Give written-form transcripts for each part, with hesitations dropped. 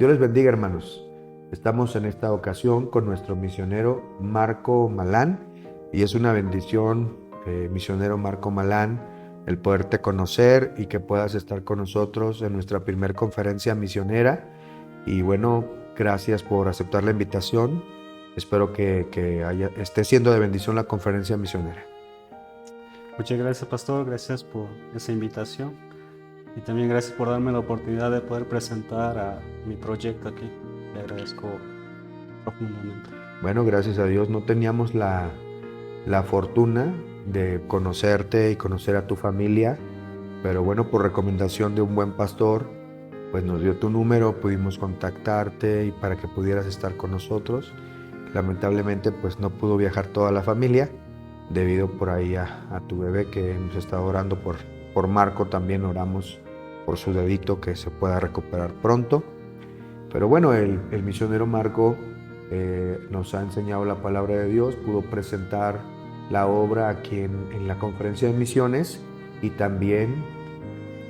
Dios les bendiga, hermanos. Estamos en esta ocasión con nuestro misionero Marco Malán y es una bendición, misionero Marco Malán, el poderte conocer y que puedas estar con nosotros en nuestra primer conferencia misionera. Y bueno, gracias por aceptar la invitación. Espero que esté siendo de bendición la conferencia misionera. Muchas gracias, pastor. Gracias por esa invitación. Y también gracias por darme la oportunidad de poder presentar a mi proyecto aquí. Le agradezco profundamente. Bueno, gracias a Dios no teníamos la fortuna de conocerte y conocer a tu familia, pero bueno, por recomendación de un buen pastor, pues nos dio tu número, pudimos contactarte y para que pudieras estar con nosotros. Lamentablemente pues no pudo viajar toda la familia debido por ahí a tu bebé, que hemos estado orando por Marco, también oramos por su dedito que se pueda recuperar pronto. Pero bueno, el misionero Marco nos ha enseñado la palabra de Dios, pudo presentar la obra aquí en la conferencia de misiones y también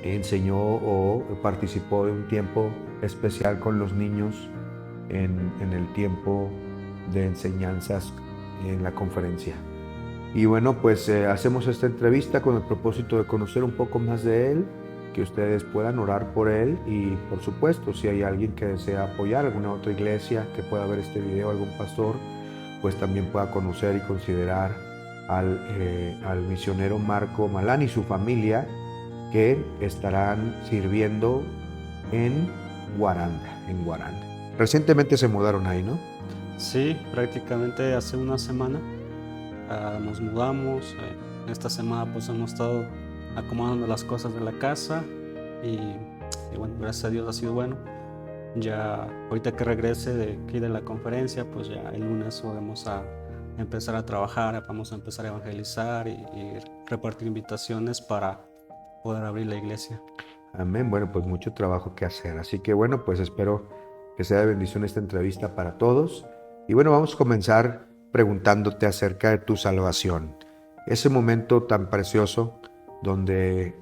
enseñó o participó de un tiempo especial con los niños en el tiempo de enseñanzas en la conferencia. Y bueno, pues hacemos esta entrevista con el propósito de conocer un poco más de él, que ustedes puedan orar por él y por supuesto, si hay alguien que desea apoyar alguna otra iglesia que pueda ver este video, algún pastor, pues también pueda conocer y considerar al misionero Marco Malán y su familia, que estarán sirviendo en Guaranda. Recientemente se mudaron ahí, ¿no? Sí, prácticamente hace una semana nos mudamos. Esta semana pues hemos estado acomodando las cosas de la casa y bueno, gracias a Dios ha sido bueno. Ya ahorita que regrese de aquí de la conferencia, pues ya el lunes vamos a empezar a trabajar, vamos a empezar a evangelizar y repartir invitaciones para poder abrir la iglesia. Amén. Bueno, pues mucho trabajo que hacer. Así que bueno, pues espero que sea de bendición esta entrevista para todos. Y bueno, vamos a comenzar preguntándote acerca de tu salvación. Ese momento tan precioso donde,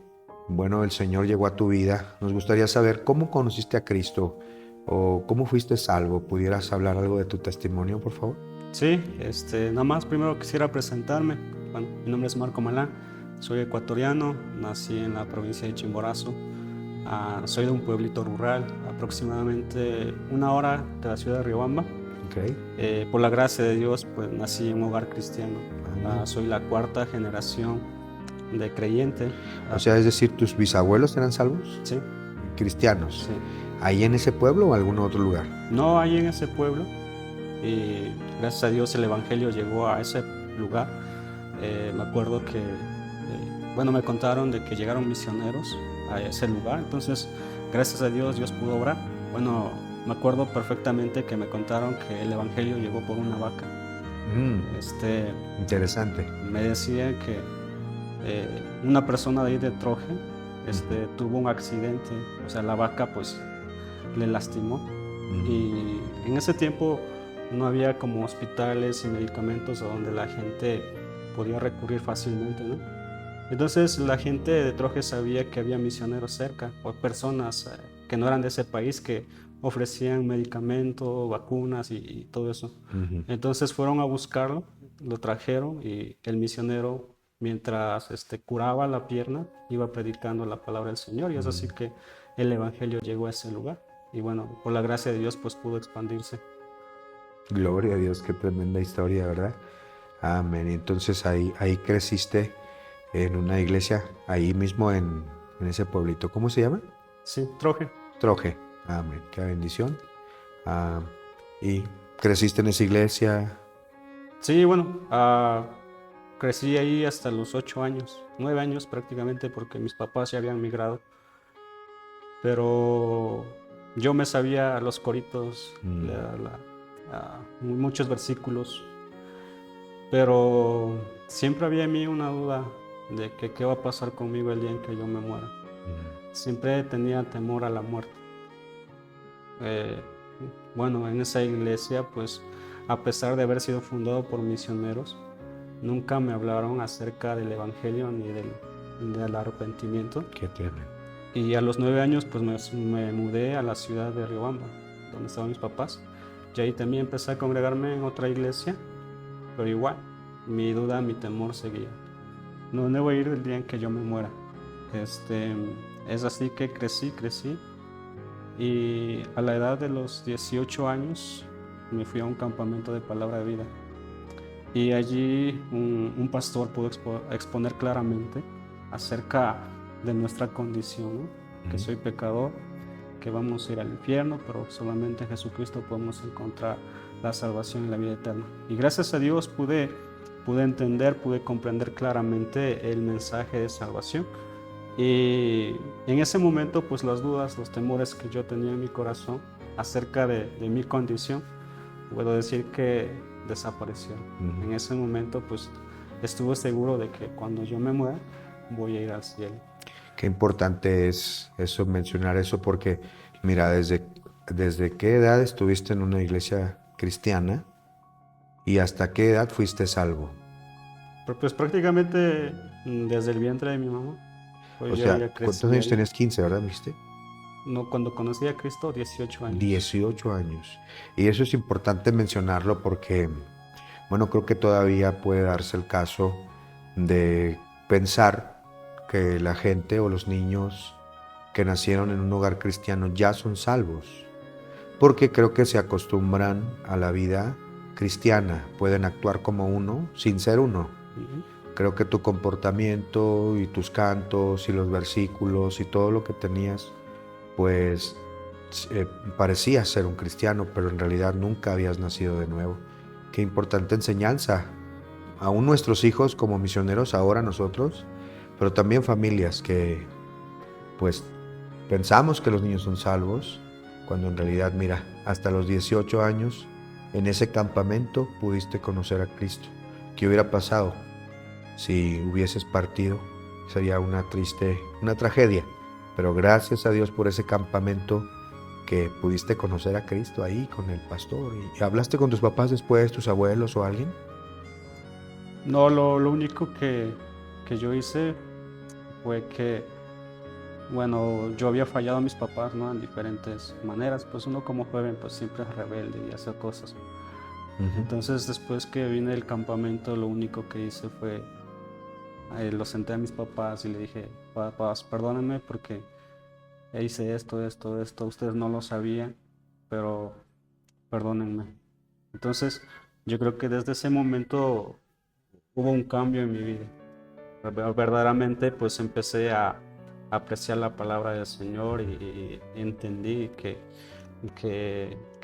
bueno, el Señor llegó a tu vida. Nos gustaría saber cómo conociste a Cristo o cómo fuiste salvo. ¿Pudieras hablar algo de tu testimonio, por favor? Sí, nada más primero quisiera presentarme. Bueno, mi nombre es Marco Malán, soy ecuatoriano, nací en la provincia de Chimborazo. Soy de un pueblito rural, aproximadamente 1 hora de la ciudad de Riobamba. Okay. Por la gracia de Dios, pues nací en un hogar cristiano. Amén. Soy la cuarta generación de creyente. O sea, es decir, ¿tus bisabuelos eran salvos? Sí, Cristianos. sí. ¿Ahí en ese pueblo o algún otro lugar? No, ahí en ese pueblo. Y gracias a Dios el Evangelio llegó a ese lugar. Me acuerdo que, bueno, me contaron de que llegaron misioneros a ese lugar. Entonces, gracias a Dios, Dios pudo obrar. Bueno, me acuerdo perfectamente que me contaron que el Evangelio llegó por una vaca. Interesante. Me decían que una persona de ahí de Troje tuvo un accidente, o sea, la vaca pues le lastimó. Y en ese tiempo no había como hospitales y medicamentos a donde la gente podía recurrir fácilmente, ¿no? Entonces la gente de Troje sabía que había misioneros cerca o personas que no eran de ese país que ofrecían medicamentos, vacunas y todo eso. Entonces fueron a buscarlo, lo trajeron y el misionero, mientras curaba la pierna, iba predicando la palabra del Señor, y es así que el Evangelio llegó a ese lugar. Y bueno, por la gracia de Dios pues pudo expandirse. Gloria a Dios, qué tremenda historia, ¿verdad? Amén. Y entonces ahí creciste en una iglesia, ahí mismo en ese pueblito. ¿Cómo se llama? Sí, Troje. Troje. Amén. Qué bendición. Y creciste en esa iglesia. Sí, bueno, crecí ahí hasta los 8 años, 9 años prácticamente, porque mis papás ya habían migrado. Pero yo me sabía los coritos, muchos versículos, pero siempre había en mí una duda de que qué va a pasar conmigo el día en que yo me muera. Siempre tenía temor a la muerte. Bueno, en esa iglesia, pues, a pesar de haber sido fundado por misioneros, nunca me hablaron acerca del evangelio ni del arrepentimiento. Qué tierno. Y a los 9 años, pues, me mudé a la ciudad de Riobamba. donde estaban mis papás. Y ahí también empecé a congregarme en otra iglesia, pero igual, mi duda, mi temor seguía. ¿Dónde voy a ir el día en que yo me muera? Es así que crecí, y a la edad de los 18 años me fui a un campamento de palabra de vida. Y allí un pastor pudo exponer claramente acerca de nuestra condición, ¿no? Que soy pecador, que vamos a ir al infierno, pero solamente en Jesucristo podemos encontrar la salvación y la vida eterna. Y gracias a Dios pude entender, pude comprender claramente el mensaje de salvación. Y en ese momento, pues las dudas, los temores que yo tenía en mi corazón acerca de mi condición, puedo decir que desaparecieron. En ese momento, pues estuve seguro de que cuando yo me muera, voy a ir al cielo. Qué importante es eso, mencionar eso, porque mira, ¿desde qué edad estuviste en una iglesia cristiana y hasta qué edad fuiste salvo? Pero pues prácticamente desde el vientre de mi mamá. Pues O yo sea, ya crecí ¿cuántos años ahí. tenías? 15, ¿verdad? ¿Viste? No, cuando conocí a Cristo, 18 años. 18 años. Y eso es importante mencionarlo porque, bueno, creo que todavía puede darse el caso de pensar que la gente o los niños que nacieron en un hogar cristiano ya son salvos, porque creo que se acostumbran a la vida cristiana, pueden actuar como uno sin ser uno. Creo que tu comportamiento y tus cantos y los versículos y todo lo que tenías, pues parecías ser un cristiano, pero en realidad nunca habías nacido de nuevo. Qué importante enseñanza. Aún nuestros hijos como misioneros, ahora nosotros, pero también familias que pues pensamos que los niños son salvos, cuando en realidad, mira, hasta los 18 años, en ese campamento pudiste conocer a Cristo. ¿Qué hubiera pasado si hubieses partido? Sería una tragedia, pero gracias a Dios por ese campamento que pudiste conocer a Cristo ahí con el pastor. ¿Y hablaste con tus papás después, tus abuelos o alguien? No, lo único que yo hice fue que, bueno, yo había fallado a mis papás, ¿no? En diferentes maneras, pues uno como joven pues siempre es rebelde y hace cosas. Entonces después que vine del campamento, lo único que hice fue, lo senté a mis papás y le dije, papás, perdónenme porque hice esto, ustedes no lo sabían, pero perdónenme. Entonces yo creo que desde ese momento hubo un cambio en mi vida. Verdaderamente pues empecé a apreciar la palabra del Señor y entendí que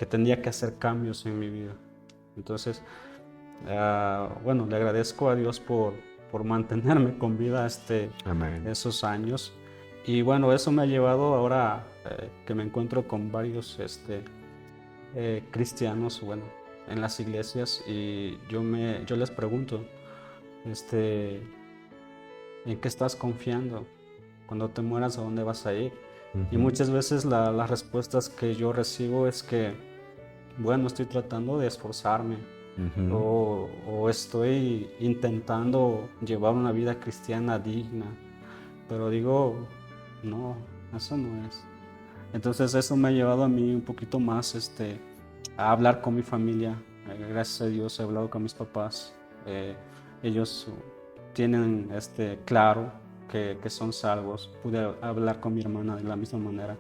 tenía que hacer cambios en mi vida. Entonces, bueno, le agradezco a Dios por mantenerme con vida esos años. Y bueno, eso me ha llevado ahora que me encuentro con varios cristianos, bueno, en las iglesias, y yo les pregunto, ¿en qué estás confiando? Cuando te mueras, ¿a dónde vas a ir? Y muchas veces las respuestas que yo recibo es que, bueno, estoy tratando de esforzarme, o estoy intentando llevar una vida cristiana digna, pero digo, no, eso no es. Entonces eso me ha llevado a mí un poquito más a hablar con mi familia. Gracias a Dios he hablado con mis papás. Ellos tienen claro que son salvos. Pude hablar con mi hermana de la misma manera.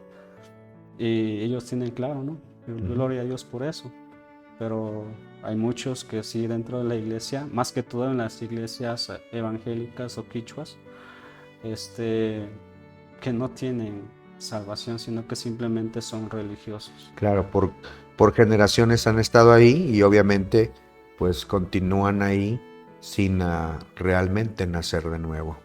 Y ellos tienen claro, ¿no? Gloria a Dios por eso. Pero hay muchos que sí dentro de la iglesia, más que todo en las iglesias evangélicas o quichuas, que no tienen salvación, sino que simplemente son religiosos. Claro, por generaciones han estado ahí y obviamente pues continúan ahí sin realmente nacer de nuevo.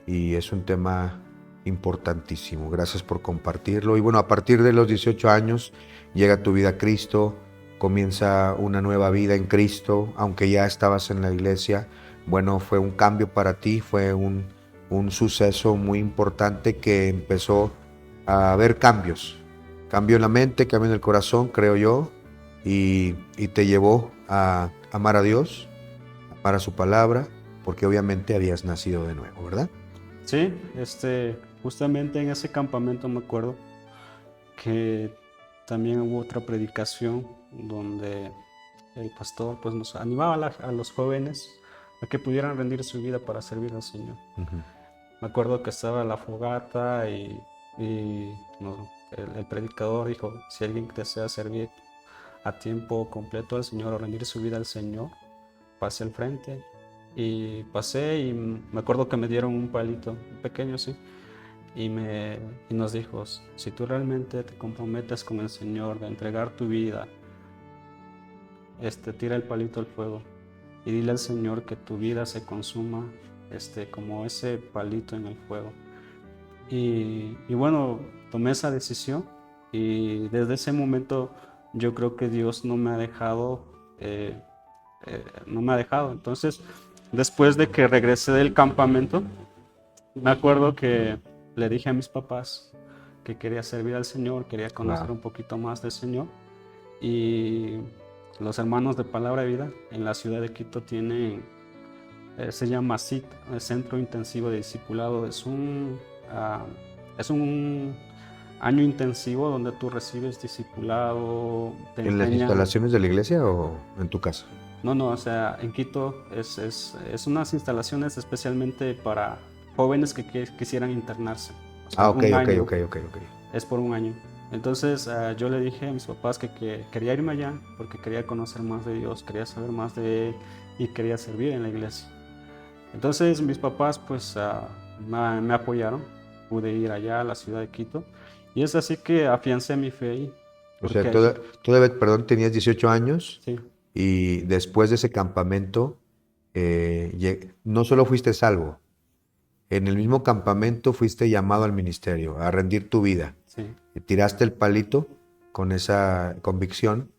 Y es un tema importantísimo. Gracias por compartirlo. Y bueno, a partir de los 18 años llega tu vida a Cristo, comienza una nueva vida en Cristo, aunque ya estabas en la iglesia. Bueno, fue un cambio para ti, fue un suceso muy importante que empezó a haber cambios. Cambio en la mente, cambio en el corazón, creo yo, y te llevó a amar a Dios, amar a su palabra, porque obviamente habías nacido de nuevo, ¿verdad? Sí, justamente en ese campamento me acuerdo que también hubo otra predicación donde el pastor pues nos animaba a los jóvenes a que pudieran rendir su vida para servir al Señor. Ujú. Me acuerdo que estaba la fogata el predicador dijo, si alguien desea servir a tiempo completo al Señor o rendir su vida al Señor, pase al frente. Y pasé y me acuerdo que me dieron un palito, pequeño, sí, y nos dijo, si tú realmente te comprometes con el Señor de entregar tu vida, tira el palito al fuego y dile al Señor que tu vida se consuma como ese palito en el fuego. Y bueno, tomé esa decisión y desde ese momento yo creo que Dios no me ha dejado, no me ha dejado. Entonces, después de que regresé del campamento, me acuerdo que le dije a mis papás que quería servir al Señor, quería conocer un poquito más del Señor. Y los hermanos de Palabra de Vida en la ciudad de Quito tienen, se llama CIT, el Centro Intensivo de Discipulado. Es un año intensivo donde tú recibes discipulado, te ¿En las enseñan. instalaciones de la iglesia o en tu casa? No, o sea, en Quito es unas instalaciones especialmente para jóvenes que quisieran internarse. O sea, Ok. Es por un año. Entonces yo le dije a mis papás que quería irme allá porque quería conocer más de Dios, quería saber más de Él y quería servir en la iglesia. Entonces mis papás pues me apoyaron, pude ir allá a la ciudad de Quito y es así que afiancé mi fe ahí. O sea, Porque todavía, perdón, tenías 18 años sí, y después de ese campamento, no solo fuiste salvo, en el mismo campamento fuiste llamado al ministerio, a rendir tu vida. sí. Y tiraste el palito con esa convicción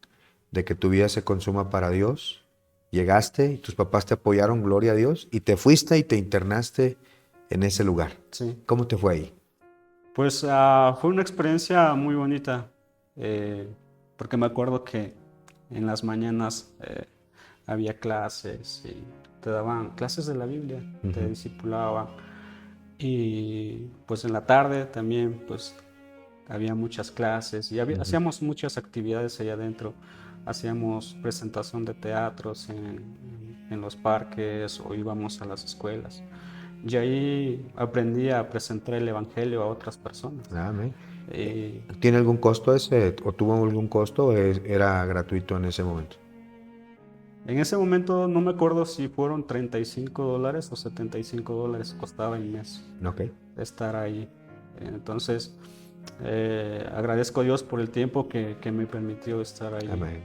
de que tu vida se consuma para Dios. Llegaste y tus papás te apoyaron, gloria a Dios, y te fuiste y te internaste en ese lugar. Sí. ¿Cómo te fue ahí? Pues fue una experiencia muy bonita, porque me acuerdo que en las mañanas había clases y te daban clases de la Biblia, te discipulaban. Y pues en la tarde también pues había muchas clases y hacíamos muchas actividades allá adentro. Hacíamos presentación de teatros en los parques o íbamos a las escuelas. Y ahí aprendí a presentar el evangelio a otras personas. Amén. Y ¿Tiene algún costo ese o tuvo algún costo o era gratuito en ese momento? en ese momento no me acuerdo si fueron $35 o $75 costaba el mes Ok. estar ahí. Entonces agradezco a Dios por el tiempo que me permitió estar ahí Amén.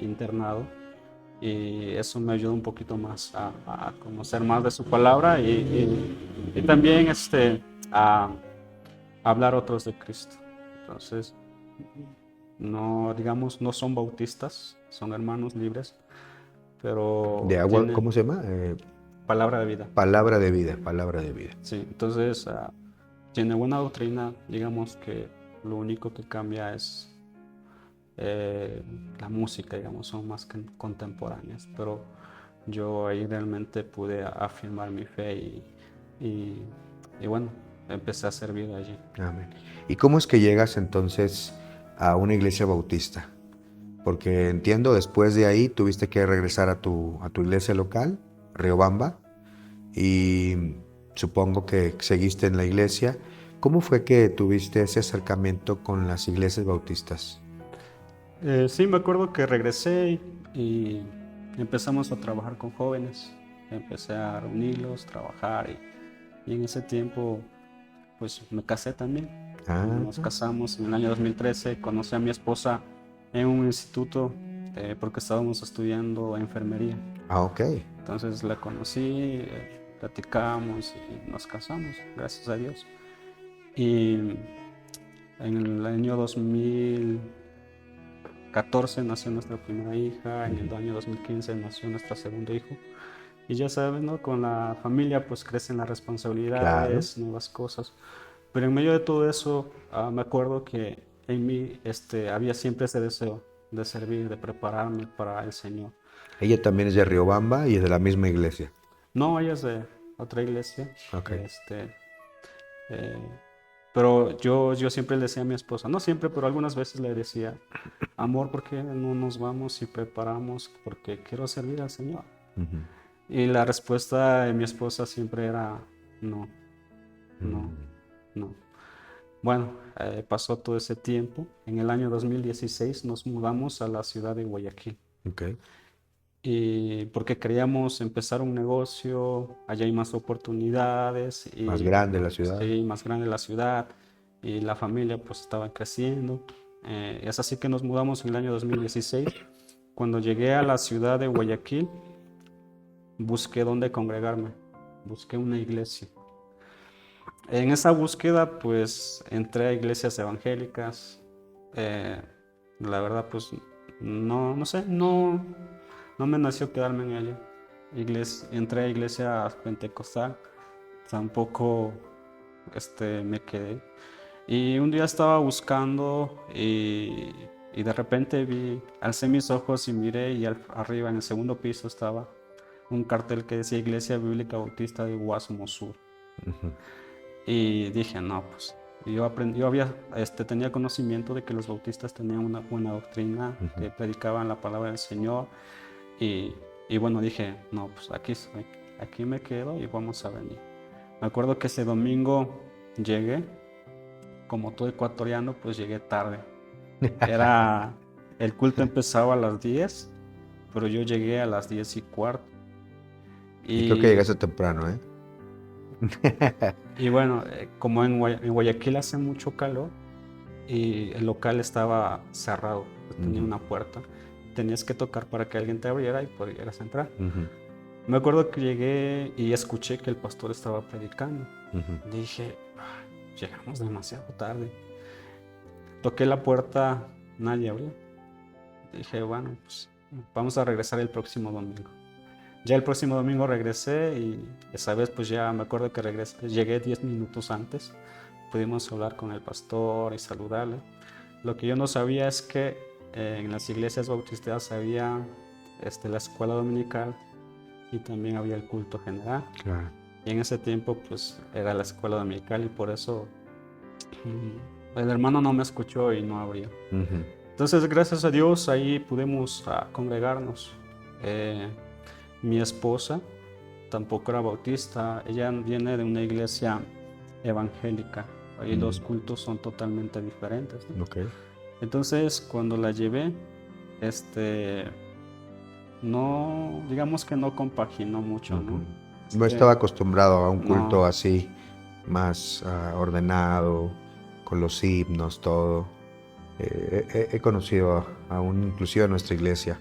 internado y eso me ayudó un poquito más a conocer más de su palabra y también a hablar otros de Cristo. Entonces, no, digamos, no son bautistas, son hermanos libres, pero De agua, tienen ¿cómo se llama? palabra de vida. Palabra de vida, palabra de vida. Sí, entonces tiene buena doctrina, digamos que lo único que cambia es la música, digamos, son más contemporáneas, pero yo ahí realmente pude afirmar mi fe y bueno, empecé a servir allí. Amén. ¿Y cómo es que llegas entonces a una iglesia bautista? Porque entiendo, después de ahí tuviste que regresar a tu iglesia local, Riobamba, y supongo que seguiste en la iglesia. ¿Cómo fue que tuviste ese acercamiento con las iglesias bautistas? Sí, me acuerdo que regresé y empezamos a trabajar con jóvenes, empecé a reunirlos, trabajar y en ese tiempo pues me casé también. Nos casamos en el año 2013, conocí a mi esposa en un instituto porque estábamos estudiando enfermería. Ok. Entonces la conocí, platicamos y nos casamos, gracias a Dios. Y en el año 2014 nació nuestra primera hija, en el año 2015 nació nuestro segundo hijo. Y ya sabes, ¿no? Con la familia pues crecen las responsabilidades, nuevas cosas. Pero en medio de todo eso, me acuerdo que en mí había siempre ese deseo de servir, de prepararme para el Señor. Ella también es de Riobamba y es de la misma iglesia. No, ella es de otra iglesia. Ok. Eh, Pero yo siempre le decía a mi esposa, no siempre, pero algunas veces le decía, amor, ¿por qué no nos vamos y preparamos? Porque quiero servir al Señor. Ujú. Y la respuesta de mi esposa siempre era, no, no, Mm. no. Bueno, pasó todo ese tiempo. En el año 2016 nos mudamos a la ciudad de Guayaquil. Ok. Y porque queríamos empezar un negocio, allá hay más oportunidades Más y grande la ciudad. sí, más grande la ciudad y la familia pues estaba creciendo. Es así que nos mudamos en el año 2016. Cuando llegué a la ciudad de Guayaquil, busqué dónde congregarme, busqué una iglesia. En esa búsqueda pues entré a iglesias evangélicas. eh, la verdad pues no sé, no me nació quedarme en ella. Entré a iglesia pentecostal, tampoco me quedé. Y un día estaba buscando y de repente alcé mis ojos y miré y arriba en el segundo piso estaba un cartel que decía Iglesia Bíblica Bautista de Guasumo Sur. Ujú. Y dije, no, pues tenía conocimiento de que los bautistas tenían una buena doctrina, Ujú. que predicaban la palabra del Señor. Y, y bueno, dije, no, pues aquí me quedo y vamos a venir. Me acuerdo que ese domingo llegué, como todo ecuatoriano, pues llegué tarde. El culto empezaba a las 10, pero yo llegué a las 10:15. Y creo que Y, llegaste temprano, ¿eh? y bueno, como en Guayaquil hace mucho calor y el local estaba cerrado, pues tenía Ujú. una puerta, tenías que tocar para que alguien te abriera y pudieras entrar. Ujú. Me acuerdo que llegué y escuché que el pastor estaba predicando. Ujú. Dije, llegamos demasiado tarde. Toqué la puerta, nadie abrió. Dije, bueno, pues vamos a regresar el próximo domingo. Ya el próximo domingo regresé y esa vez pues ya me acuerdo que llegué 10 minutos antes. Pudimos hablar con el pastor y saludarle. Lo que yo no sabía es que en las iglesias bautistas había la escuela dominical y también había el culto general. Claro. Y en ese tiempo pues era la escuela dominical y por eso el hermano no me escuchó y no abrió. Ujú. Entonces gracias a Dios ahí pudimos congregarnos. Eh, Mi esposa tampoco era bautista, ella viene de una iglesia evangélica. Ahí los Mm. cultos son totalmente diferentes, ¿no? Ok. Entonces cuando la llevé, no, digamos que no compaginó mucho, ¿no? Ujú. No estaba acostumbrado a un culto No, así, más ordenado, con los himnos, todo. He conocido aún inclusive en nuestra iglesia,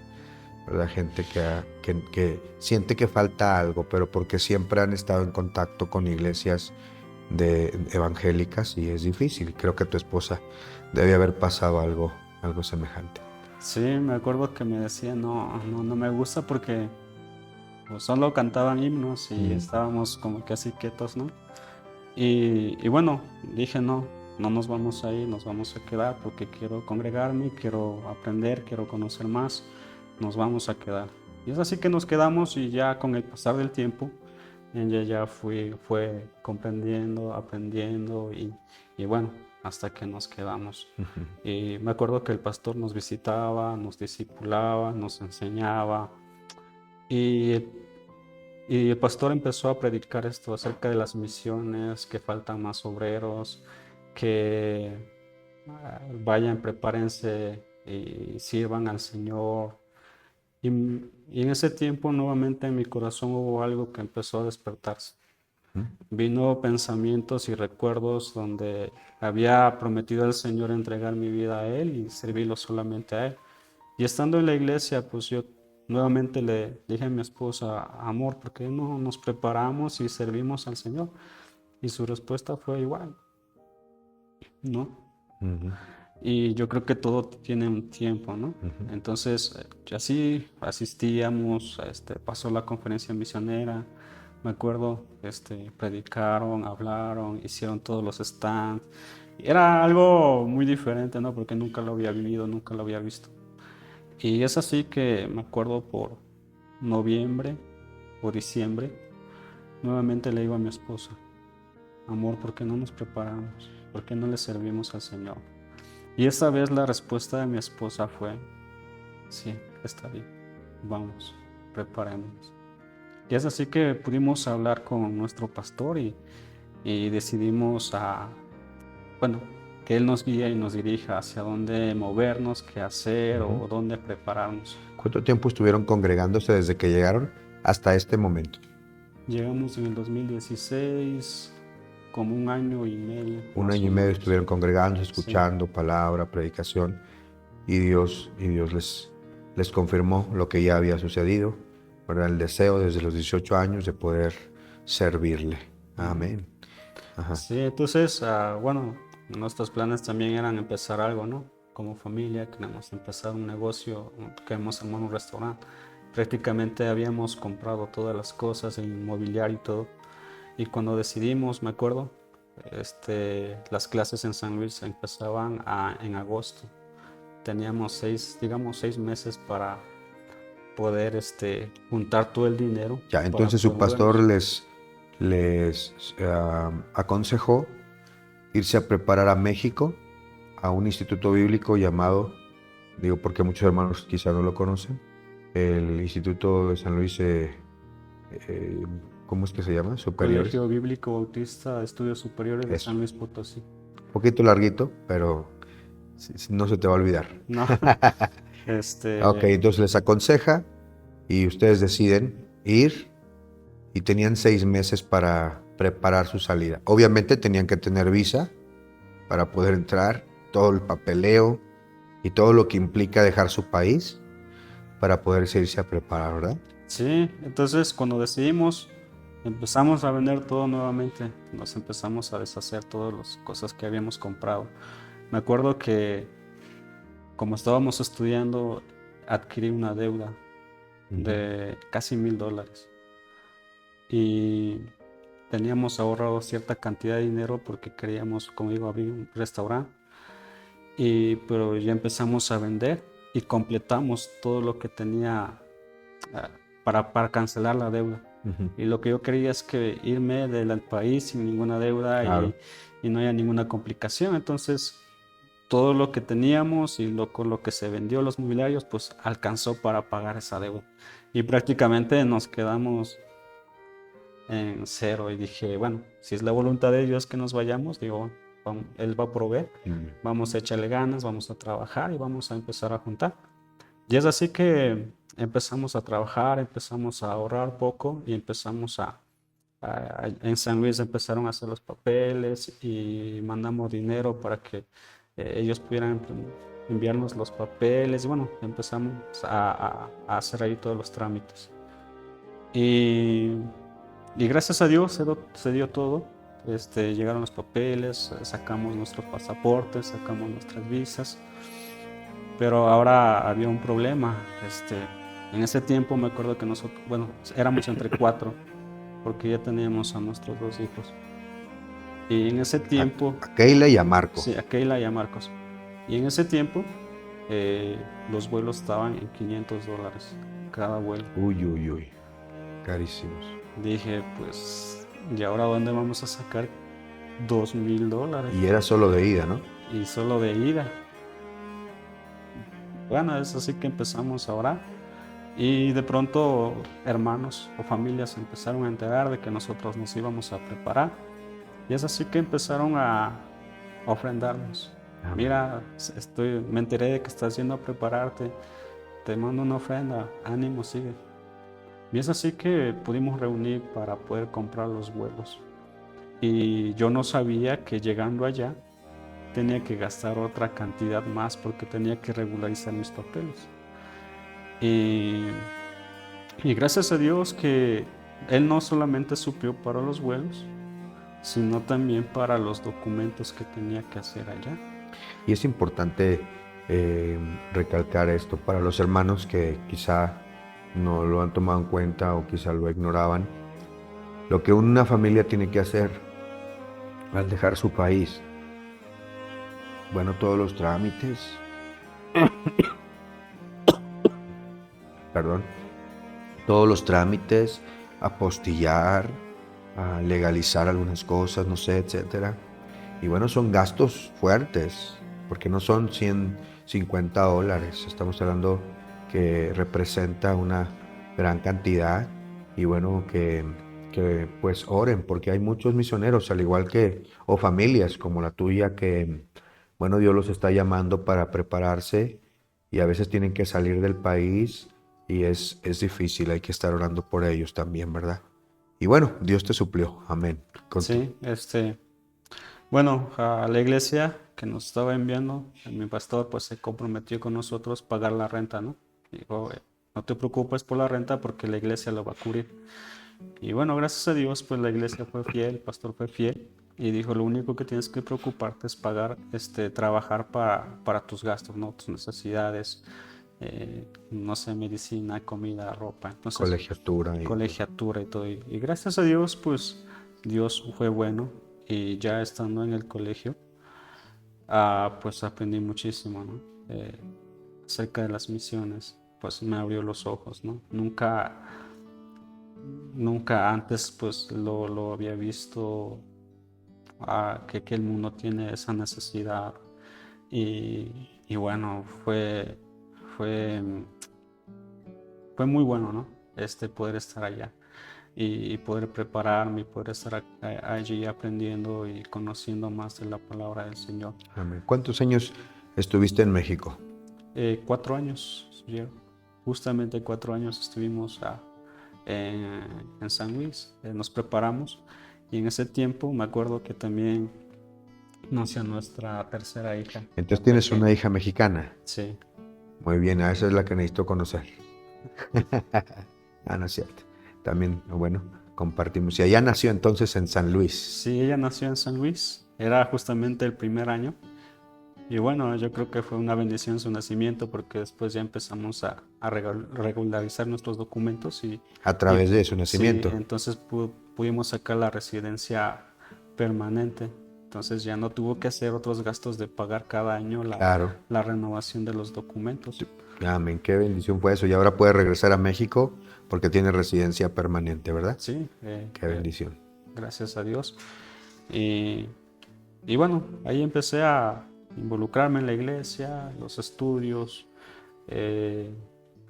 ¿verdad? Gente que siente que falta algo, pero porque siempre han estado en contacto con iglesias evangélicas y es difícil. Creo que tu esposa debe haber pasado algo semejante. sí, me acuerdo que me decía, no me gusta porque pues, solo cantaban himnos y Mm. estábamos como que así quietos, ¿no? Y bueno, dije, no nos vamos a ir, nos vamos a quedar porque quiero congregarme, quiero aprender, quiero conocer más, nos vamos a quedar. Y es así que nos quedamos y ya con el pasar del tiempo, ella ya fue comprendiendo, aprendiendo y bueno, hasta que nos quedamos. Ujú. Y me acuerdo que el pastor nos visitaba, nos discipulaba, nos enseñaba y y el pastor empezó a predicar esto acerca de las misiones, que faltan más obreros, que vayan, prepárense y sirvan al Señor. Y en ese tiempo nuevamente en mi corazón hubo algo que empezó a despertarse. Vino pensamientos y recuerdos donde había prometido al Señor entregar mi vida a Él y servirlo solamente a Él. Y estando en la iglesia, pues yo nuevamente le dije a mi esposa, amor, ¿por qué no nos preparamos y servimos al Señor? Y su respuesta fue igual, ¿no? Ujú. Y yo creo que todo tiene un tiempo, ¿no? Ujú. Entonces, así asistíamos, pasó la conferencia misionera, me acuerdo, predicaron, hablaron, hicieron todos los stands. Era algo muy diferente, ¿no? Porque nunca lo había vivido, nunca lo había visto. Y es así que me acuerdo por noviembre o diciembre, nuevamente le digo a mi esposa, amor, ¿por qué no nos preparamos? ¿Por qué no le servimos al Señor? Y esa vez la respuesta de mi esposa fue, sí, está bien, vamos, preparémonos. Y es así que pudimos hablar con nuestro pastor y decidimos bueno, que Él nos guíe y nos dirija hacia dónde movernos, qué hacer o dónde prepararnos. ¿Cuánto tiempo estuvieron congregándose desde que llegaron hasta este momento? Llegamos en el 2016, como 1 año y medio. Un año y medio estuvieron congregándose, escuchando palabra, predicación, y Dios les confirmó lo que ya había sucedido, ¿verdad? El deseo desde los 18 años de poder servirle. Amén. Ajá. Sí, entonces, bueno, nuestros planes también eran empezar algo, ¿no? Como familia, queríamos empezar un negocio, queríamos armar un restaurante. Prácticamente habíamos comprado todas las cosas, el inmobiliario y todo. Y cuando decidimos, me acuerdo, las clases en San Luis empezaban en agosto. Teníamos 6 meses para poder juntar todo el dinero. Ya, entonces su pastor les aconsejó irse a preparar a México, a un instituto bíblico llamado, digo porque muchos hermanos quizá no lo conocen, el Instituto de San Luis, ¿cómo es que se llama? Superiores. Colegio Bíblico Bautista de Estudios Superiores de San Luis Potosí. Un poquito larguito, pero no se te va a olvidar. No. Ok, entonces les aconseja y ustedes deciden ir y tenían 6 meses para preparar su salida. Obviamente tenían que tener visa para poder entrar, todo el papeleo y todo lo que implica dejar su país para poderse irse a preparar, ¿verdad? Sí, entonces cuando decidimos, empezamos a vender todo nuevamente, nos empezamos a deshacer todas las cosas que habíamos comprado. Me acuerdo que como estábamos estudiando, adquirí una deuda de casi $1,000 y teníamos ahorrado cierta cantidad de dinero porque queríamos, como digo, abrir un restaurante, pero ya empezamos a vender y completamos todo lo que tenía para cancelar la deuda. Y lo que yo quería es que irme del país sin ninguna deuda. Claro. y no haya ninguna complicación. Entonces todo lo que teníamos y con lo que se vendió los mobiliarios pues alcanzó para pagar esa deuda y prácticamente nos quedamos en cero. Y dije, bueno, si es la voluntad de Dios que nos vayamos, digo, Él va a proveer, vamos a echarle ganas, vamos a trabajar y vamos a empezar a juntar. Y es así que empezamos a trabajar, empezamos a ahorrar poco y empezamos en San Luis empezaron a hacer los papeles y mandamos dinero para que ellos pudieran enviarnos los papeles. Y bueno, empezamos a hacer ahí todos los trámites. Y gracias a Dios se dio todo. Llegaron los papeles, sacamos nuestros pasaportes, sacamos nuestras visas. Pero ahora había un problema. En ese tiempo me acuerdo que nosotros, bueno, éramos entre 4, porque ya teníamos a nuestros 2 hijos. Y en ese tiempo... A Keila y a Marcos. Sí, a Keila y a Marcos. Y en ese tiempo los vuelos estaban en $500 cada vuelo. Uy, carísimos. Dije, pues, ¿y ahora dónde vamos a sacar $2,000? Y era solo de ida, ¿no? Y solo de ida. Bueno, es así que empezamos a orar y de pronto hermanos o familias empezaron a enterar de que nosotros nos íbamos a preparar y es así que empezaron a ofrendarnos. Mira, me enteré de que estás yendo a prepararte, te mando una ofrenda, ánimo, sigue. Y es así que pudimos reunir para poder comprar los vuelos. Y yo no sabía que llegando allá tenía que gastar otra cantidad más porque tenía que regularizar mis papeles. Y gracias a Dios que Él no solamente suplió para los vuelos, sino también para los documentos que tenía que hacer allá. Y es importante recalcar esto para los hermanos que quizá no lo han tomado en cuenta o quizá lo ignoraban. Lo que una familia tiene que hacer al dejar su país, bueno, todos los trámites, todos los trámites, apostillar, legalizar algunas cosas, no sé, etcétera. Y bueno, son gastos fuertes, porque no son $150. Estamos hablando que representa una gran cantidad. Y bueno, que pues oren, porque hay muchos misioneros, al igual que, o familias como la tuya, que bueno, Dios los está llamando para prepararse y a veces tienen que salir del país y es difícil, hay que estar orando por ellos también, ¿verdad? Y bueno, Dios te suplió, amén. Sí, bueno, a la iglesia que nos estaba enviando, mi pastor pues se comprometió con nosotros pagar la renta, ¿no? Dijo, no te preocupes por la renta porque la iglesia lo va a cubrir. Y bueno, gracias a Dios, pues la iglesia fue fiel, el pastor fue fiel y dijo, lo único que tienes que preocuparte es pagar, trabajar para tus gastos, ¿no? Tus necesidades, no sé, medicina, comida, ropa. Entonces, Colegiatura y colegiatura y todo. Y gracias a Dios, pues Dios fue bueno y ya estando en el colegio, pues aprendí muchísimo, ¿no? Acerca de las misiones, pues me abrió los ojos, ¿no? Nunca antes pues lo había visto, que el mundo tiene esa necesidad y bueno, fue, fue muy bueno, ¿no? Poder estar allá y poder prepararme y poder estar allí aprendiendo y conociendo más de la palabra del Señor. amén. ¿Cuántos años estuviste en México? 4 años, justamente 4 años estuvimos en San Luis, nos preparamos y en ese tiempo me acuerdo que también nació nuestra tercera hija, la Entonces tienes una pequeña. hija mexicana. Sí, Muy bien, a esa es la que necesito conocer. Ah, no es cierto. También, bueno, compartimos. Y allá nació entonces en San Luis. sí, ella nació en San Luis, era justamente el primer año. Y bueno, yo creo que fue una bendición su nacimiento porque después ya empezamos a regularizar nuestros documentos A y través de su sí, nacimiento. entonces pudimos sacar la residencia permanente. Entonces ya no tuvo que hacer otros gastos de pagar cada año Claro. la renovación de los documentos. Amén, qué bendición fue eso. Y ahora puede regresar a México porque tiene residencia permanente, ¿verdad? Sí, Qué bendición. gracias a Dios. Y, y bueno, ahí empecé a involucrarme en la iglesia, los estudios, eh,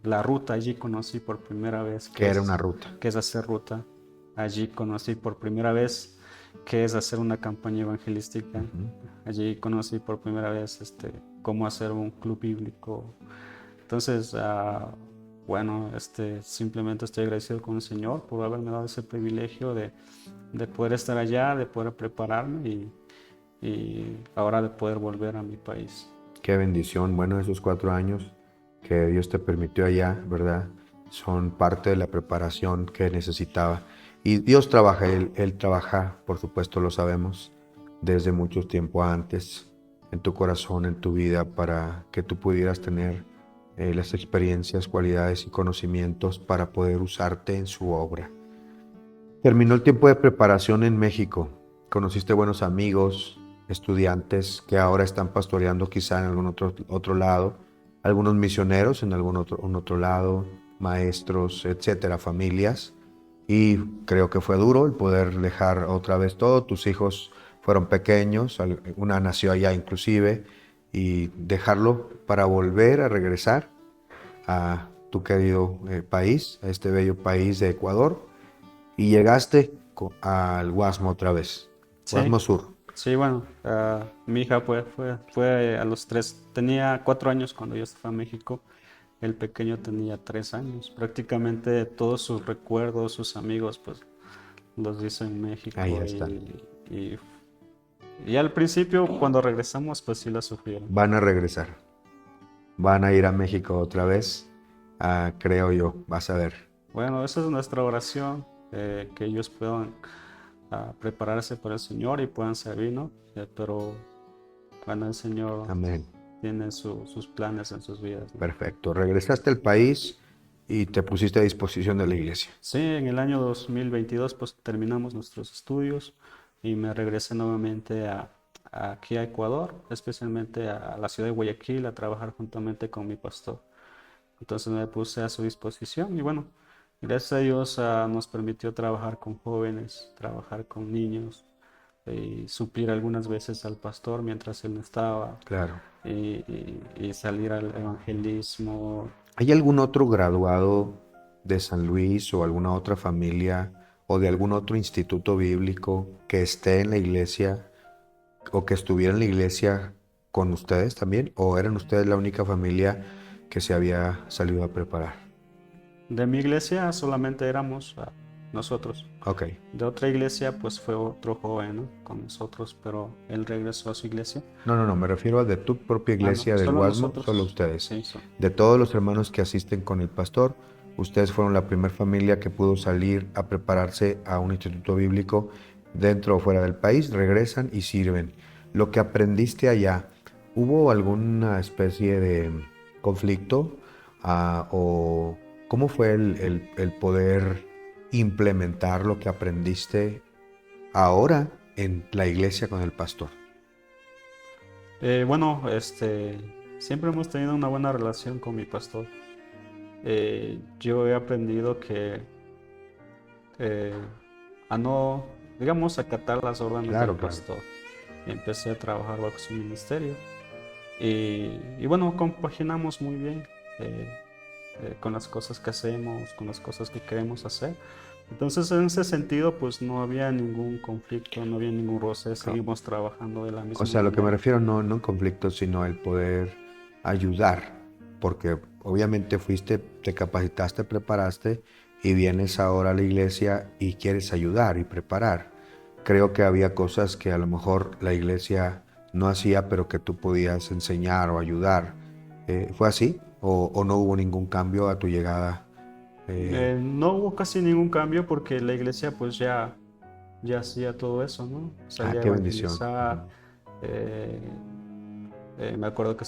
la ruta. Allí conocí por primera vez Que era una ruta. qué es hacer ruta. Allí conocí por primera vez qué es hacer una campaña evangelística. Allí conocí por primera vez cómo hacer un club bíblico. Entonces, bueno, simplemente estoy agradecido con el Señor por haberme dado ese privilegio de poder estar allá, de poder prepararme y ahora de poder volver a mi país. Qué bendición. Bueno, esos 4 años que Dios te permitió allá, ¿verdad? Son parte de la preparación que necesitaba. Y Dios trabaja, Él trabaja, por supuesto lo sabemos, desde mucho tiempo antes, en tu corazón, en tu vida, para que tú pudieras tener las experiencias, cualidades y conocimientos para poder usarte en su obra. Terminó el tiempo de preparación en México. Conociste buenos amigos, estudiantes que ahora están pastoreando quizá en algún otro lado, algunos misioneros en algún otro lado, maestros, etcétera, familias. Y creo que fue duro el poder dejar otra vez todo. Tus hijos fueron pequeños, una nació allá inclusive, y dejarlo para volver a regresar a tu querido país, a este bello país de Ecuador, y llegaste al Guasmo otra vez, Sí, Guasmo Sur. sí, bueno, mi hija fue a los 3, tenía 4 años cuando yo estaba en México, el pequeño tenía 3 años, prácticamente todos sus recuerdos, sus amigos, pues los hizo en Ahí México están. y, y al principio cuando regresamos pues sí la sufrieron. Van a regresar, van a ir a México otra vez, creo yo, vas a ver. Bueno, esa es nuestra oración, que ellos puedan prepararse para el Señor y puedan servir, ¿no? Pero bueno, el Señor Amén. tiene sus planes en sus vidas, ¿no? Perfecto. Regresaste al país y te pusiste a disposición de la iglesia. Sí, en el año 2022 pues terminamos nuestros estudios y me regresé nuevamente aquí a Ecuador, especialmente a la ciudad de Guayaquil, a trabajar juntamente con mi pastor. Entonces me puse a su disposición y bueno, gracias a Dios nos permitió trabajar con jóvenes, trabajar con niños, y suplir algunas veces al pastor mientras él no estaba, Claro. y salir al evangelismo. ¿Hay algún otro graduado de San Luis o alguna otra familia o de algún otro instituto bíblico que esté en la iglesia o que estuviera en la iglesia con ustedes también? ¿O eran ustedes la única familia que se había salido a preparar? De mi iglesia solamente éramos nosotros. Ok. De otra iglesia pues fue otro joven, ¿no?, con nosotros, pero él regresó a su iglesia. No, me refiero a de tu propia Ah, no, iglesia del solo Guasmo, solo nosotros. ustedes. Sí, De todos los hermanos que asisten con el pastor, ustedes fueron la primera familia que pudo salir a prepararse a un instituto bíblico dentro o fuera del país, regresan y sirven. Lo que aprendiste allá, ¿hubo alguna especie de conflicto? ¿O cómo fue el poder implementar lo que aprendiste ahora en la iglesia con el pastor? Bueno, siempre hemos tenido una buena relación con mi pastor. Yo he aprendido que eh, a no, digamos, acatar las órdenes del Claro, claro. pastor. Empecé a trabajar bajo su ministerio y bueno, compaginamos muy bien con las cosas que hacemos, con las cosas que queremos hacer. Entonces, en ese sentido, pues no había ningún conflicto, no había ningún roce, seguimos trabajando de la O misma sea, lo que me manera. refiero no en conflicto, sino el poder ayudar, porque obviamente fuiste, te capacitaste, preparaste y vienes ahora a la iglesia y quieres ayudar y preparar. Creo que había cosas que a lo mejor la iglesia no hacía, pero que tú podías enseñar o ayudar. ¿Fue así? ¿O no hubo ningún cambio a tu llegada? No hubo casi ningún cambio porque la iglesia pues ya hacía todo eso, ¿no? Salía a Qué bendición. evangelizar. eh, Me acuerdo que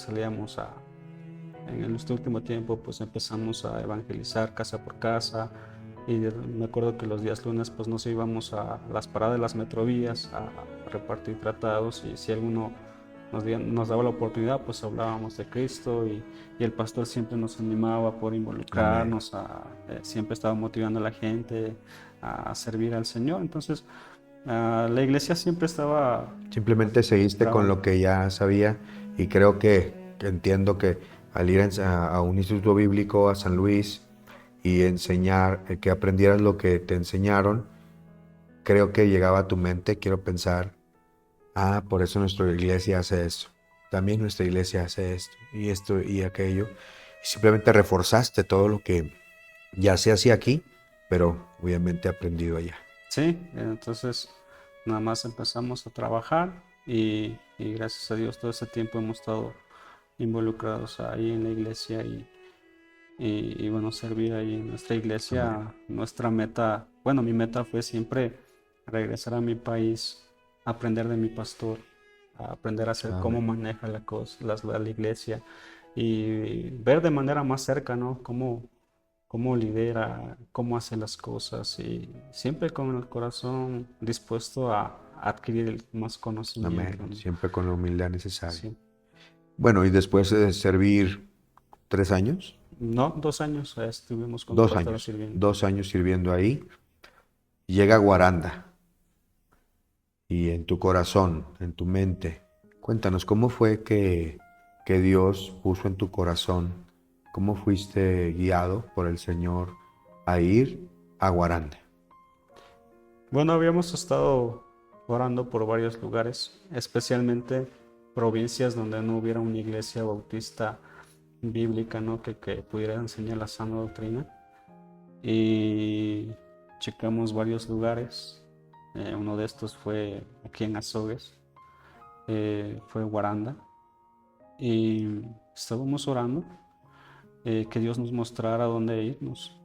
en este último tiempo pues empezamos a evangelizar casa por casa, y me acuerdo que los días lunes pues nos íbamos a las paradas de las metrovías a repartir tratados, y si alguno nos daba la oportunidad pues hablábamos de Cristo, y el pastor siempre nos animaba por Amén. involucrarnos, siempre estaba motivando a la gente a servir al Señor. Entonces la iglesia siempre estaba Simplemente seguiste con trabajando. lo que ya sabía y creo que entiendo que al ir a un instituto bíblico a San Luis y enseñar, que aprendieras lo que te enseñaron, creo que llegaba a tu mente, quiero pensar, por eso nuestra iglesia hace esto, también nuestra iglesia hace esto y aquello, y simplemente reforzaste todo lo que ya se hacía aquí, pero obviamente aprendido allá. Sí, entonces nada más empezamos a trabajar, y gracias a Dios todo ese tiempo hemos estado involucrados ahí en la iglesia, y bueno, servir ahí en nuestra Amén. iglesia. Nuestra meta, bueno, mi meta fue siempre regresar a mi país, aprender de mi pastor, a aprender a hacer cómo Amén. maneja la iglesia, y ver de manera más cerca, ¿no? Cómo lidera, cómo hace las cosas, y siempre con el corazón dispuesto a adquirir más conocimiento, Amén. ¿no? Siempre con la humildad necesaria. Sí. Bueno, y después de servir 3 años, No, 2 años estuvimos con el dos pastor años, sirviendo. 2 años sirviendo ahí, llega Guaranda y en tu corazón, en tu mente, cuéntanos cómo fue que Dios puso en tu corazón, cómo fuiste guiado por el Señor a ir a Guaranda. Bueno, habíamos estado orando por varios lugares, especialmente provincias donde no hubiera una iglesia bautista bíblica, ¿no? Que pudiera enseñar la sana doctrina. Y checamos varios lugares. Uno de estos fue aquí en Azogues, fue Guaranda. Y estábamos orando, que Dios nos mostrara dónde irnos.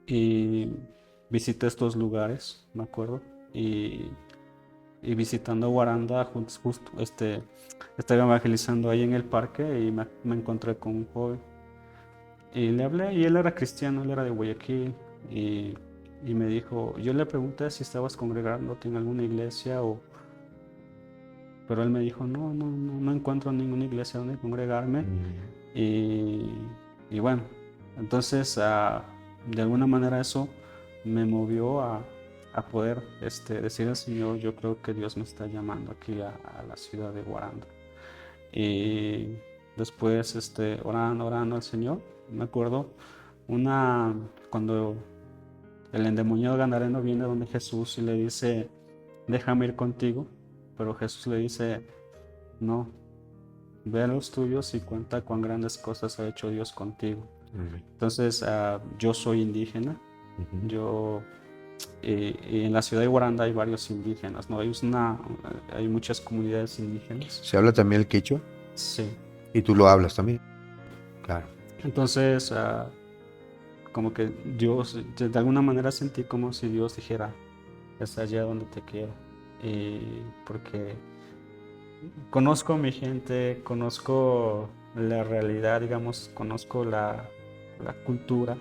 Y visité estos lugares, me acuerdo, y visitando Guaranda, justo estaba evangelizando ahí en el parque, y me encontré con un joven y le hablé, y él era cristiano, él era de Guayaquil, y me dijo, yo le pregunté si estabas congregándote en alguna iglesia, pero él me dijo, no encuentro ninguna iglesia donde congregarme. Y, y bueno, entonces de alguna manera eso me movió a a poder decir al Señor, yo creo que Dios me está llamando aquí a la ciudad de Guaranda. Y después orando al Señor, me acuerdo cuando el endemoniado gadareno viene donde Jesús y le dice, déjame ir contigo, pero Jesús le dice, no, ve a los tuyos y cuenta cuán grandes cosas ha hecho Dios contigo. Entonces, yo soy indígena, y en la ciudad de Guaranda hay varios indígenas, ¿no? Hay muchas comunidades indígenas. ¿Se habla también el quichua? Sí. ¿Y tú lo hablas también? Claro. Entonces, como que Dios, de alguna manera sentí como si Dios dijera, es allá donde te quiero. Y porque conozco a mi gente, conozco la realidad, digamos, conozco la cultura.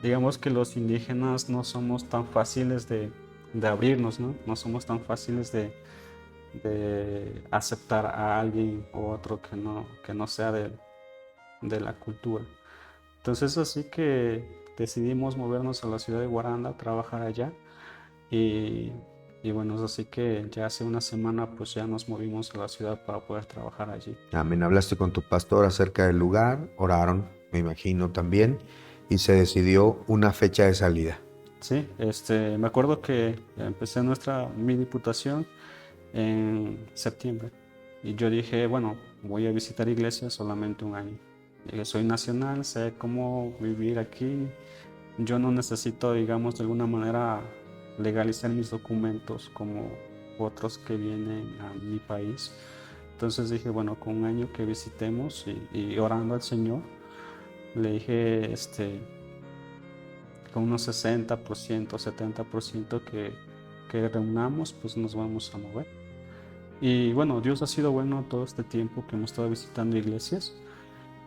Digamos que los indígenas no somos tan fáciles de abrirnos, ¿no? No somos tan fáciles de aceptar a alguien u otro que no sea de la cultura. Entonces así que decidimos movernos a la ciudad de Guaranda, a trabajar allá. Y bueno, así que ya hace una semana pues ya nos movimos a la ciudad para poder trabajar allí. Amén. Hablaste con tu pastor acerca del lugar, oraron, me imagino también, y se decidió una fecha de salida. Sí, me acuerdo que empecé mi diputación en septiembre y yo dije, bueno, voy a visitar iglesias solamente un año. Dije, soy nacional, sé cómo vivir aquí, yo no necesito, digamos, de alguna manera legalizar mis documentos como otros que vienen a mi país. Entonces dije, bueno, con un año que visitemos y orando al Señor, le dije, con unos 60%, 70% que reunamos, pues nos vamos a mover. Y bueno, Dios ha sido bueno todo este tiempo que hemos estado visitando iglesias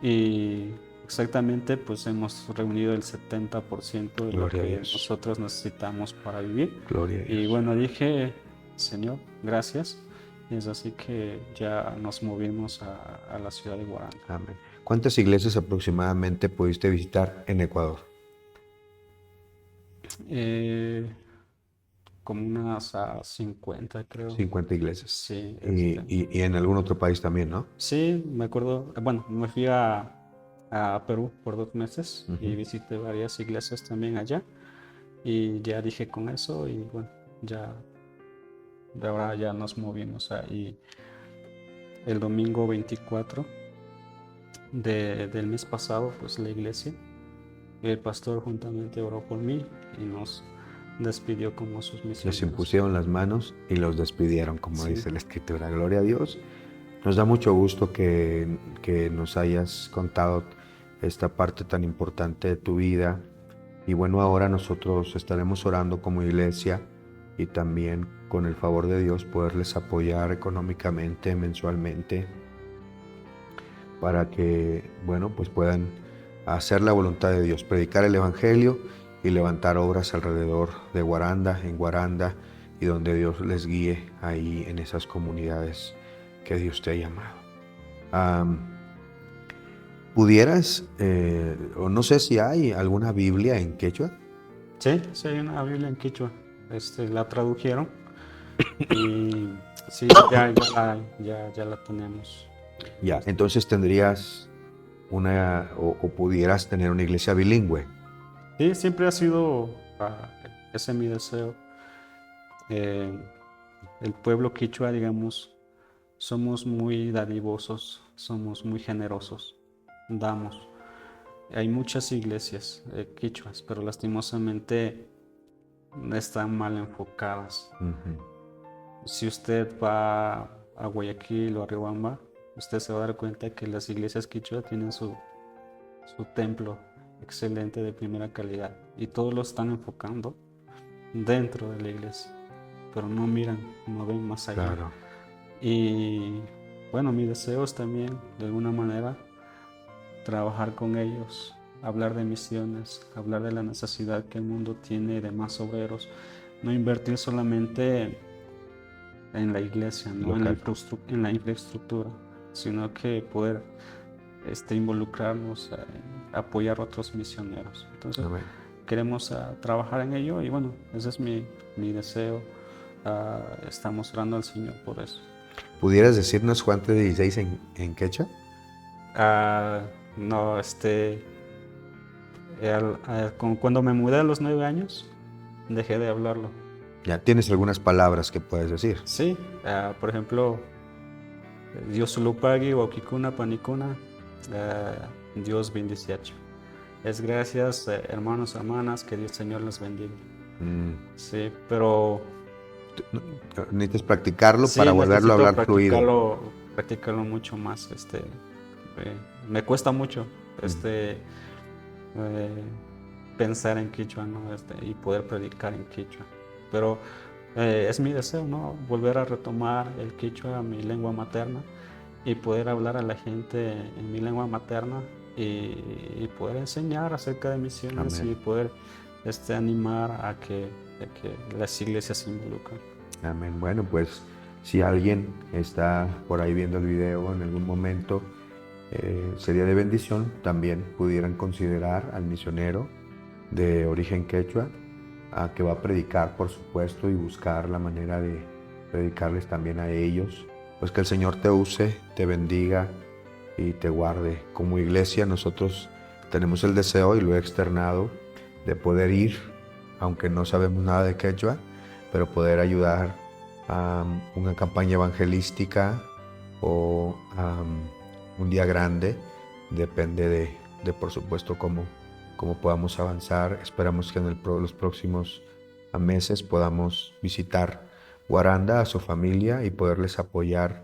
y exactamente pues hemos reunido el 70% de lo que nosotros necesitamos para vivir. Gloria a Dios. Y bueno, dije, Señor, gracias. Y es así que ya nos movimos a la ciudad de Guaranda. Amén. ¿Cuántas iglesias aproximadamente pudiste visitar en Ecuador? Como unas 50, creo. 50 iglesias. Sí. Y en algún otro país también, ¿no? Sí, me acuerdo. Bueno, me fui a Perú por 2 meses y visité varias iglesias también allá. Y ya dije con eso y bueno, de ahora ya nos movimos ahí el domingo 24 del mes pasado, pues la iglesia. El pastor juntamente oró por mí y nos despidió como sus misioneros. Les impusieron las manos y los despidieron, como dice la Escritura. Gloria a Dios. Nos da mucho gusto que nos hayas contado esta parte tan importante de tu vida. Y bueno, ahora nosotros estaremos orando como iglesia y también con el favor de Dios poderles apoyar económicamente, mensualmente, para que, bueno, pues puedan hacer la voluntad de Dios, predicar el Evangelio y levantar obras alrededor de Guaranda, en Guaranda, y donde Dios les guíe ahí en esas comunidades que Dios te ha llamado. ¿Pudieras, o no sé si hay alguna Biblia en quechua? Sí, hay una Biblia en quechua. La tradujeron y sí, ya la tenemos. Ya, entonces tendrías o pudieras tener una iglesia bilingüe. Sí, siempre ha sido ese mi deseo. El pueblo quichua, digamos, somos muy dadivosos, somos muy generosos, damos. Hay muchas iglesias quichuas, pero lastimosamente están mal enfocadas. Si usted va a Guayaquil o a Riobamba, usted se va a dar cuenta que las iglesias quichua tienen su templo excelente de primera calidad y todos lo están enfocando dentro de la iglesia, pero no miran, no ven más allá. Claro. Y bueno, mi deseo es también de alguna manera trabajar con ellos, hablar de misiones, hablar de la necesidad que el mundo tiene de más obreros, no invertir solamente en la iglesia, no en la infraestructura, sino que poder involucrarnos, apoyar a otros misioneros. Entonces, queremos trabajar en ello y bueno, ese es mi deseo. Estamos orando al Señor por eso. ¿Pudieras decirnos Juan 3:16 en quechua? No, cuando me mudé a los 9 años, dejé de hablarlo. Ya tienes algunas palabras que puedes decir. Sí, por ejemplo, Dios Lupagi, Waukikuna, Panicuna, Dios bendiciacho. Es gracias, hermanos, hermanas, que Dios Señor los bendiga. Sí, pero... Necesitas practicarlo sí, para volverlo a hablar fluido. Practicarlo mucho más. Me cuesta mucho pensar en quichua, ¿no? Y poder predicar en quichua. Pero es mi deseo, ¿no? Volver a retomar el quichua, mi lengua materna, y poder hablar a la gente en mi lengua materna y poder enseñar acerca de misiones. Amén. Y poder animar a que las iglesias se involucren. Amén. Bueno, pues si alguien está por ahí viendo el video en algún momento, sería de bendición, también pudieran considerar al misionero de origen quechua, a que va a predicar, por supuesto, y buscar la manera de predicarles también a ellos. Pues que el Señor te use, te bendiga y te guarde. Como iglesia nosotros tenemos el deseo, y lo he externado, de poder ir, aunque no sabemos nada de quechua, pero poder ayudar a una campaña evangelística o a un día grande. Depende de por supuesto cómo podamos avanzar. Esperamos que en los próximos meses podamos visitar Guaranda a su familia y poderles apoyar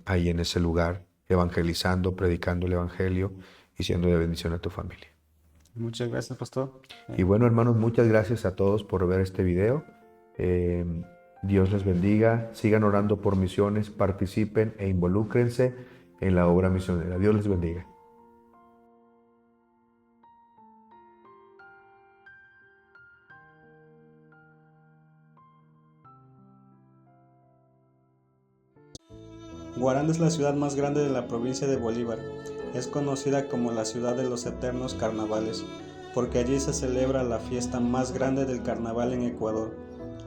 ahí en ese lugar, evangelizando, predicando el evangelio y siendo de bendición a tu familia. Muchas gracias, pastor. Y bueno, hermanos, muchas gracias a todos por ver este video. Dios les bendiga, sigan orando por misiones, participen e involúcrense en la obra misionera. Dios les bendiga. Guaranda es la ciudad más grande de la provincia de Bolívar. Es conocida como la ciudad de los eternos carnavales, porque allí se celebra la fiesta más grande del carnaval en Ecuador.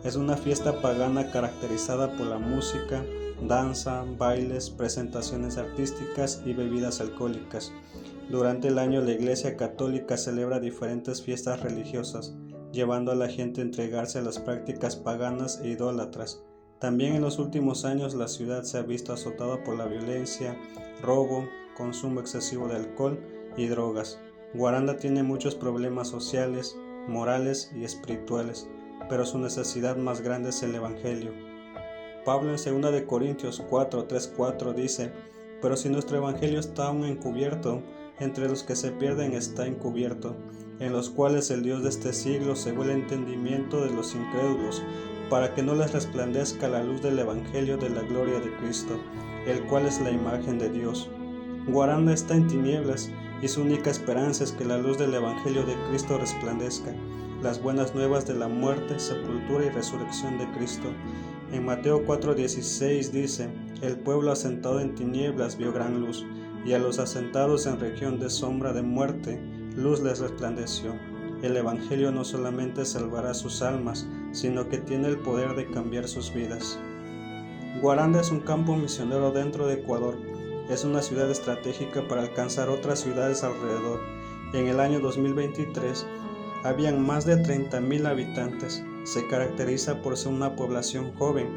Es una fiesta pagana caracterizada por la música, danza, bailes, presentaciones artísticas y bebidas alcohólicas. Durante el año la Iglesia Católica celebra diferentes fiestas religiosas, llevando a la gente a entregarse a las prácticas paganas e idólatras. También en los últimos años la ciudad se ha visto azotada por la violencia, robo, consumo excesivo de alcohol y drogas. Guaranda tiene muchos problemas sociales, morales y espirituales, pero su necesidad más grande es el Evangelio. Pablo en 2 Corintios 4:3-4 dice: pero si nuestro Evangelio está aún encubierto, entre los que se pierden está encubierto, en los cuales el Dios de este siglo cegó el entendimiento de los incrédulos, para que no les resplandezca la luz del Evangelio de la gloria de Cristo, el cual es la imagen de Dios. Guaranda está en tinieblas, y su única esperanza es que la luz del Evangelio de Cristo resplandezca, las buenas nuevas de la muerte, sepultura y resurrección de Cristo. En Mateo 4:16 dice: el pueblo asentado en tinieblas vio gran luz, y a los asentados en región de sombra de muerte, luz les resplandeció. El Evangelio no solamente salvará sus almas, sino que tiene el poder de cambiar sus vidas. Guaranda es un campo misionero dentro de Ecuador. Es una ciudad estratégica para alcanzar otras ciudades alrededor. En el año 2023, habían más de 30,000 habitantes. Se caracteriza por ser una población joven,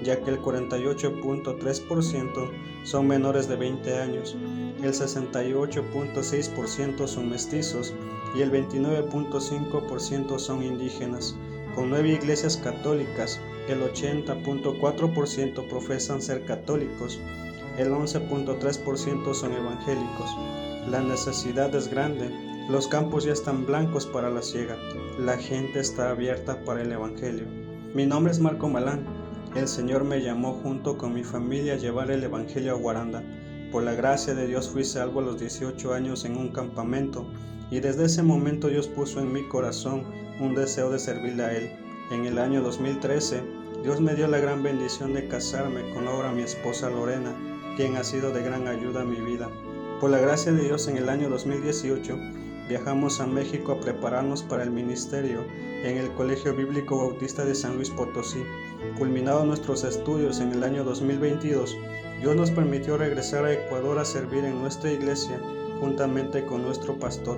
ya que el 48.3% son menores de 20 años, el 68.6% son mestizos y el 29.5% son indígenas. Con 9 iglesias católicas, el 80.4% profesan ser católicos, el 11.3% son evangélicos. La necesidad es grande, los campos ya están blancos para la siega, la gente está abierta para el evangelio. Mi nombre es Marco Malán. El Señor me llamó junto con mi familia a llevar el evangelio a Guaranda. Por la gracia de Dios fui salvo a los 18 años en un campamento, y desde ese momento Dios puso en mi corazón un deseo de servirle a Él. En el año 2013, Dios me dio la gran bendición de casarme con ahora mi esposa Lorena, quien ha sido de gran ayuda a mi vida. Por la gracia de Dios, en el año 2018, viajamos a México a prepararnos para el ministerio en el Colegio Bíblico Bautista de San Luis Potosí. Culminados nuestros estudios en el año 2022, Dios nos permitió regresar a Ecuador a servir en nuestra iglesia juntamente con nuestro pastor.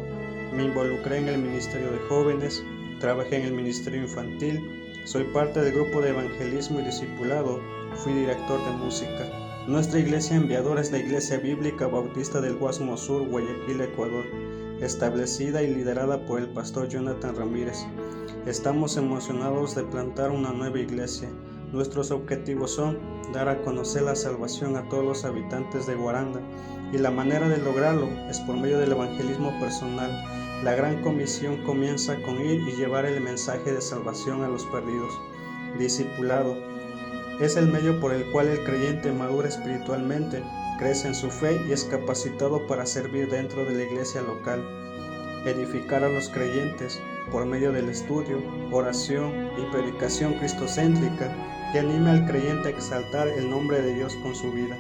Me involucré en el ministerio de jóvenes, trabajé en el ministerio infantil, soy parte del grupo de evangelismo y discipulado, fui director de música. Nuestra iglesia enviadora es la Iglesia Bíblica Bautista del Guasmo Sur, Guayaquil, Ecuador, establecida y liderada por el pastor Jonathan Ramírez. Estamos emocionados de plantar una nueva iglesia. Nuestros objetivos son dar a conocer la salvación a todos los habitantes de Guaranda, y la manera de lograrlo es por medio del evangelismo personal. La gran comisión comienza con ir y llevar el mensaje de salvación a los perdidos. Discipulado es el medio por el cual el creyente madura espiritualmente, crece en su fe y es capacitado para servir dentro de la iglesia local. Edificar a los creyentes por medio del estudio, oración y predicación cristocéntrica que anime al creyente a exaltar el nombre de Dios con su vida.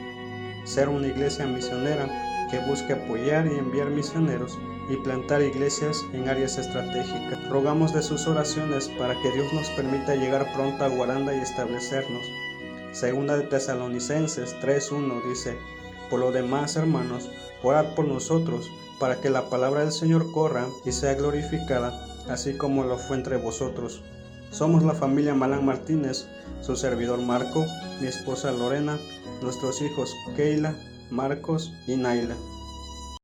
Ser una iglesia misionera que busque apoyar y enviar misioneros y plantar iglesias en áreas estratégicas. Rogamos de sus oraciones para que Dios nos permita llegar pronto a Guaranda y establecernos. Segunda de Tesalonicenses 3:1 dice: por lo demás, hermanos, orad por nosotros, para que la palabra del Señor corra y sea glorificada, así como lo fue entre vosotros. Somos la familia Malán Martínez, su servidor Marco, mi esposa Lorena, nuestros hijos Keila, Marcos y Naila.